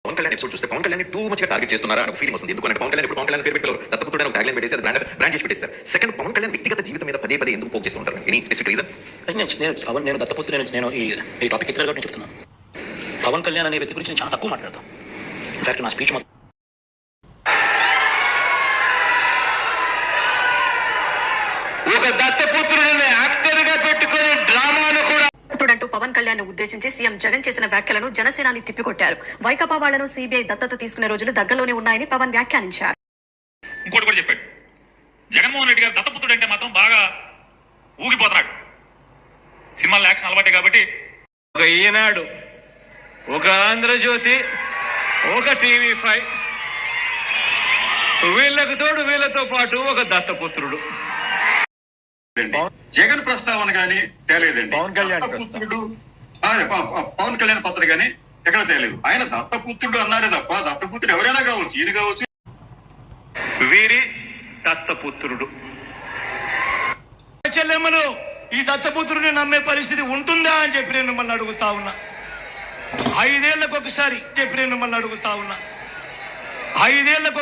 Pawan Kalyan episode చూస్తే Pawan Kalyan too much గా target చేస్తున్నారా అని ఫీలింగ్ వస్తుంది. ఎందుకంటే పవన్ కళ్యాణ్ ఇప్పుడు పవన్ కళ్యాణ్ పేరు పెట్టారు, దత్తపుత్రుడు అని ట్యాగ్లైన్ పెట్టేసి అది బ్రాండ్ చేసి పెట్టేశారు. సెకండ్, పవన్ కళ్యాణ్ వ్యక్తిగత జీవితం మీద పదే పదే ఎందుకు పోక్ చేస్తుంటారు? Any specific reason? నేను దత్తపుత్రుడు నేను ఈ టాపిక్ ఎత్తుగా నేను చెప్తున్నాను. పవన్ కళ్యాణ్ అనే వ్యక్తి గురించి నేను చాలా తక్కువ మాట్లాడతాను. ఇన్ఫాక్ట్ నా స్పీచ్ ఒక దత్తపుత్రుడిని యాక్టర్ గా పెట్టుకుని డ్రామాను కూడా అంటూ పవన్ కళ్యాణ్ ఉద్దేశించి సీఎం జగన్ చేసిన వ్యాఖ్యలను జనసేనాని తిప్పికొట్టారు. వైకాపా వాళ్లను సీబీఐ దత్తత తీసుకునే రోజులు దగ్గరలోనే ఉన్నాయని పవన్ వ్యాఖ్యానించారు. ఇంకోటి కూడా చెప్పాడు, జగన్మోహన్ రెడ్డి గారు దత్తపుత్రుడు అంటే మాత్రం బాగా ఊగిపోతున్నాడు. సినిమాల్లో యాక్షన్ అలవాటే కాబట్టి ఒక ఈనాడు, ఒక ఆంధ్రజ్యోతి, ఒక టీవీ5 వీళ్ళకు తోడు వీళ్ళతో పాటు ఒక దత్తపుత్రుడు. జగన్ ప్రస్తావన గానీ తేలేదండి. పవన్ కళ్యాణ్ పత్ర గానీ ఎక్కడ తేలేదు. ఆయన దత్తపుత్రుడు అన్నారే తప్ప దత్తపుత్రుడు ఎవరైనా కావచ్చు, ఈయన కావచ్చు. వీరి దత్తపుత్రుడు చెల్లెమ్మను ఈ దత్తపుత్రుడిని నమ్మే పరిస్థితి ఉంటుందా అని చెప్పి నేను మిమ్మల్ని అడుగుతా ఉన్నా. 5 ఏళ్లకు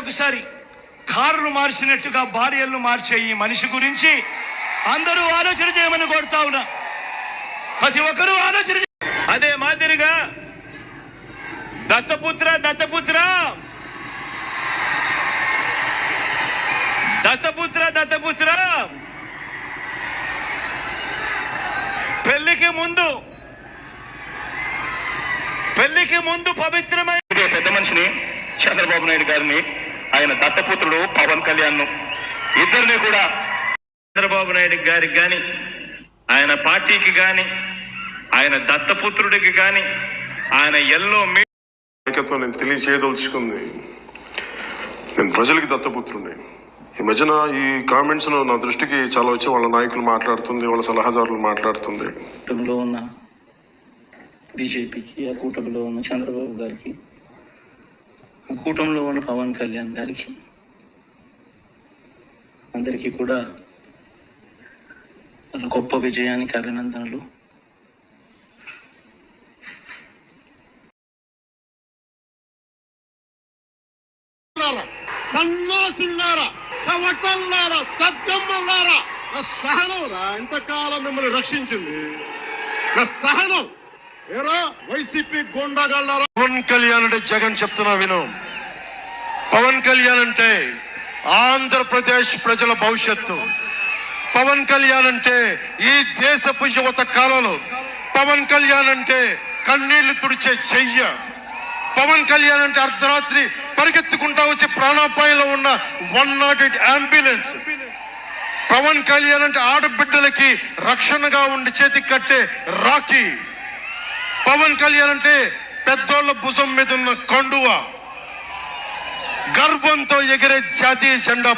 ఒకసారి కారును మార్చినట్టుగా భార్యలను మార్చే ఈ మనిషి గురించి అందరూ ఆలోచన చేయమని కోరుతా ఉన్నా. ప్రతి ఒక్కరూ ఆలోచన. అదే మాదిరిగా దత్తపుత్ర పెళ్లికి ముందు పవిత్రమైన పెద్ద మనిషిని చంద్రబాబు నాయుడు గారిని, ఆయన దత్తపుత్రుడు పవన్ కళ్యాణ్ ఇద్దరిని కూడా చంద్రబాబు నాయుడు గారికి గాని, ఆయన పార్టీకి గాని, ఆయన దత్తపుత్రుడికి గాని, ఆయన నేను తెలియచేయదలుచుకుంది, నేను ప్రజలకి దత్తపుత్రుడిని. ఈ మధ్యన ఈ కామెంట్స్ నా దృష్టికి చాలా వచ్చి వాళ్ళ నాయకులు మాట్లాడుతుంది, వాళ్ళ సలహాదారులు మాట్లాడుతుంది. కూటమిలో ఉన్న బీజేపీకి, ఆ కూటమిలో ఉన్న చంద్రబాబు గారికి, ఆ కూటమిలో ఉన్న పవన్ కళ్యాణ్ గారికి, అందరికీ కూడా గొప్ప విజయానికి అభినందనలు. సన్నాసులారా, చవటల్లారా, సద్దమ్మలారా, నా సహనం రా ఎంతకాలం మిమ్మల్ని రక్షించింది. నా సహనం ఏరా వైసీపీ గుండాగళ్ళారా. పవన్ కళ్యాణ్ అంటే జగన్ చెప్తున్నా విను. పవన్ కళ్యాణ్ అంటే ఆంధ్రప్రదేశ్ ప్రజల భవిష్యత్తు. పవన్ కళ్యాణ్ అంటే ఈ దేశపు యువత కాలంలో. పవన్ కళ్యాణ్ అంటే కన్నీళ్లు తుడిచే చెయ్య. పవన్ కళ్యాణ్ అంటే అర్ధరాత్రి పరిగెత్తుకుంటా వచ్చి ప్రాణాపాయంలో ఉన్న 108 అంబులెన్స్. పవన్ కళ్యాణ్ అంటే ఆడబిడ్డలకి రక్షణగా ఉండి చేతికి కట్టే రాఖీ. పవన్ కళ్యాణ్ అంటే పెద్దోళ్ల భుజం మీద ఉన్న కండువ, గర్వంతో ఎగిరే జాతీయ జెండా.